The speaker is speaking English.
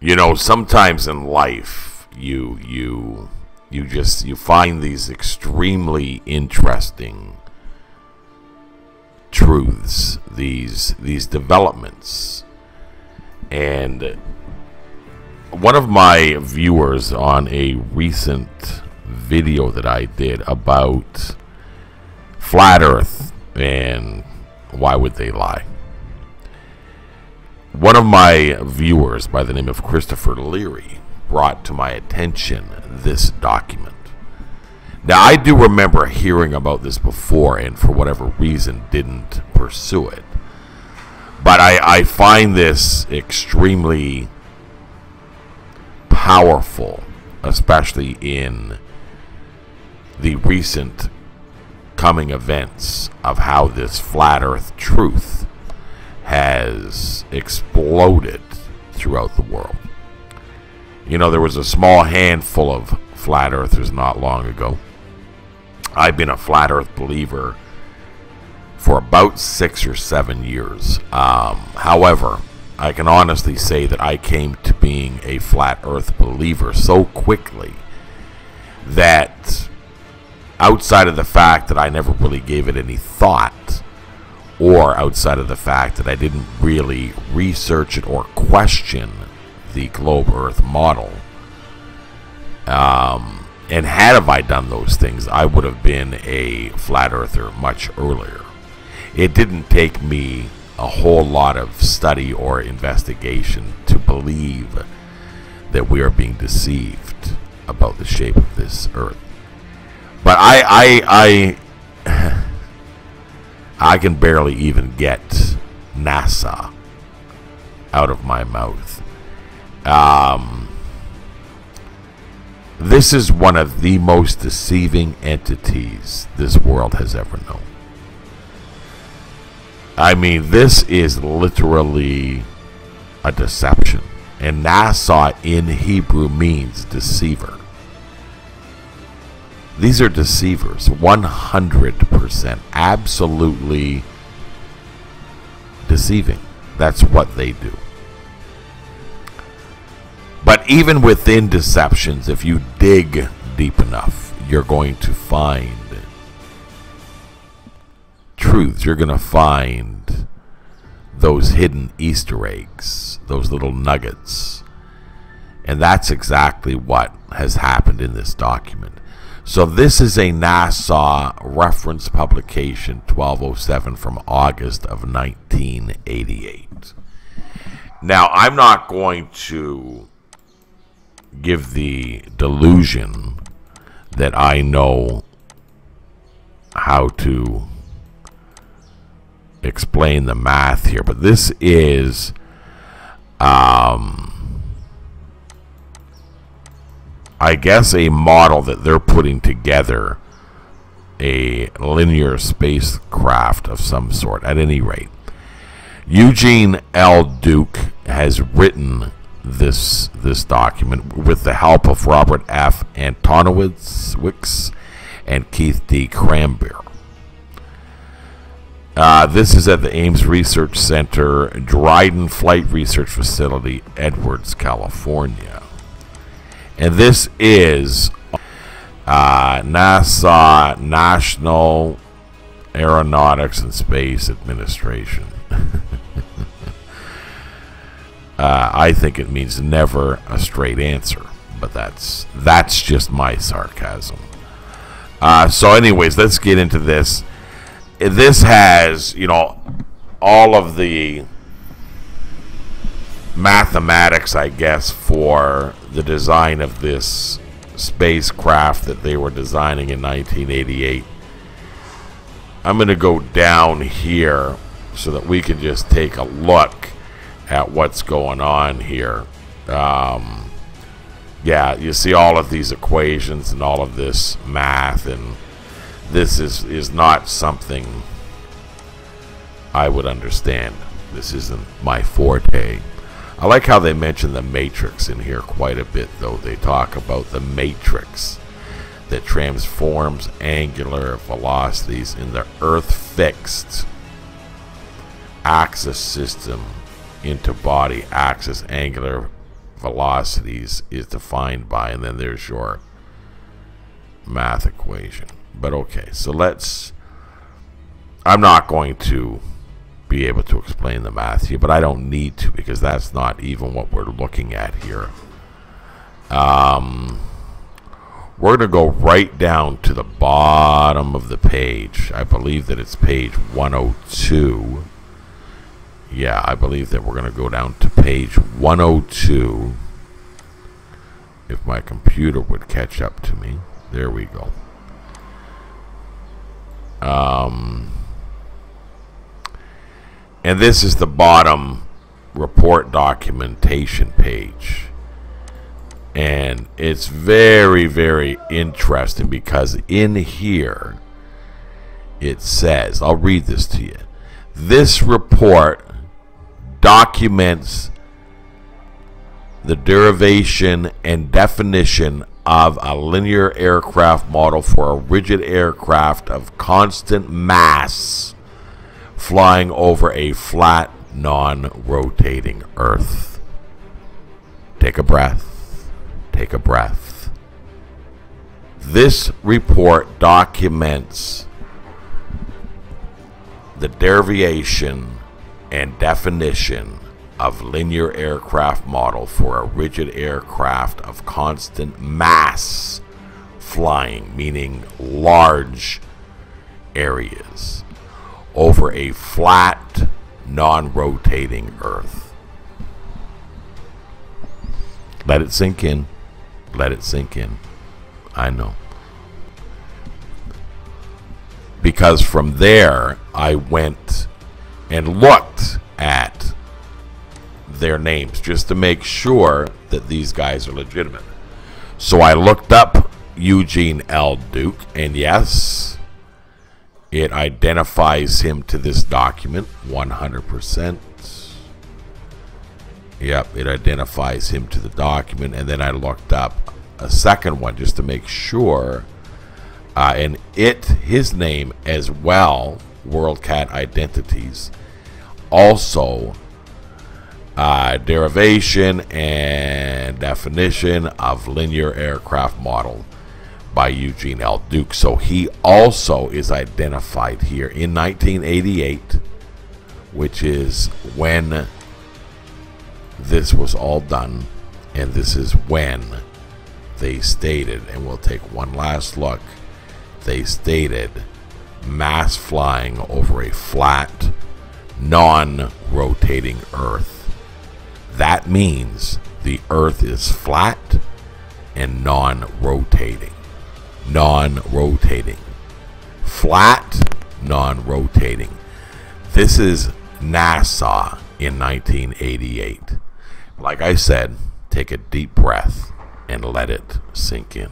You know, sometimes in life, you find these extremely interesting truths, these developments. And one of my viewers on a recent video that I did about flat Earth and why would they lie, one of my viewers by the name of Christopher Leary brought to my attention this document. Now, I do remember hearing about this before and for whatever reason didn't pursue it. But I find this extremely powerful, especially in the recent coming events of how this flat Earth truth has exploded throughout the world. You know, there was a small handful of flat earthers not long ago. I've been a flat Earth believer for about 6 or 7 years. However, I can honestly say that I came to being a flat Earth believer so quickly that outside of the fact that I never really gave it any thought, or outside of the fact that I didn't really research it or question the globe Earth model, and have I done those things, I would have been a flat earther much earlier. It didn't take me a whole lot of study or investigation to believe that we are being deceived about the shape of this Earth. But I can barely even get NASA out of my mouth. This is one of the most deceiving entities this world has ever known. I mean, this is literally a deception. And NASA in Hebrew means deceiver. These are deceivers, 100%, absolutely deceiving. That's what they do. But even within deceptions, if you dig deep enough, you're going to find truths. You're going to find those hidden Easter eggs, those little nuggets. And that's exactly what has happened in this document. So this is a NASA reference publication, 1207 from August of 1988. Now, I'm not going to give the delusion that I know how to explain the math here, but this is I guess a model that they're putting together, a linear spacecraft of some sort. At any rate, Eugene L. Duke has written this document with the help of Robert F. Antonowicz and Keith D. Cranberry. This is at the Ames Research Center, Dryden Flight Research Facility, Edwards, California. And this is NASA, National Aeronautics and Space Administration. I think it means never a straight answer, but that's just my sarcasm. So anyways, let's get into this. This has, you know, all of the mathematics, I guess, for the design of this spacecraft that they were designing in 1988. I'm going to go down here so that we can just take a look at what's going on here. Yeah, you see all of these equations and all of this math, and this is not something I would understand. This isn't my forte. I like how they mention the matrix in here quite a bit, though. They talk about the matrix that transforms angular velocities in the Earth-fixed axis system into body axis angular velocities is defined by, and then there's your math equation. But okay, so I'm not going to be able to explain the math here, but I don't need to, because that's not even what we're looking at here. We're going to go right down to the bottom of the page. I believe that it's page 102. Yeah, I believe that we're going to go down to page 102. If my computer would catch up to me. There we go. And this is the bottom report documentation page. And it's very, very interesting, because in here it says, I'll read this to you. This report documents the derivation and definition of a linear aircraft model for a rigid aircraft of constant mass flying over a flat, non-rotating Earth. Take a breath. Take a breath. This report documents the derivation and definition of linear aircraft model for a rigid aircraft of constant mass flying, meaning large areas, over a flat, non-rotating Earth. Let it sink in. Let it sink in. I know. Because from there, I went and looked at their names just to make sure that these guys are legitimate. So I looked up Eugene L. Duke, and yes, it identifies him to this document 100%. Yep, it identifies him to the document. And then I looked up a second one just to make sure, and his name as well, WorldCat Identities, also derivation and definition of linear aircraft model by Eugene L. Duke. So he also is identified here in 1988, which is when this was all done, and this is when they stated, and we'll take one last look, they stated mass flying over a flat, non-rotating Earth. That means the Earth is flat and non-rotating. Non-rotating. Flat, non-rotating. This is NASA in 1988. Like I said, take a deep breath and let it sink in.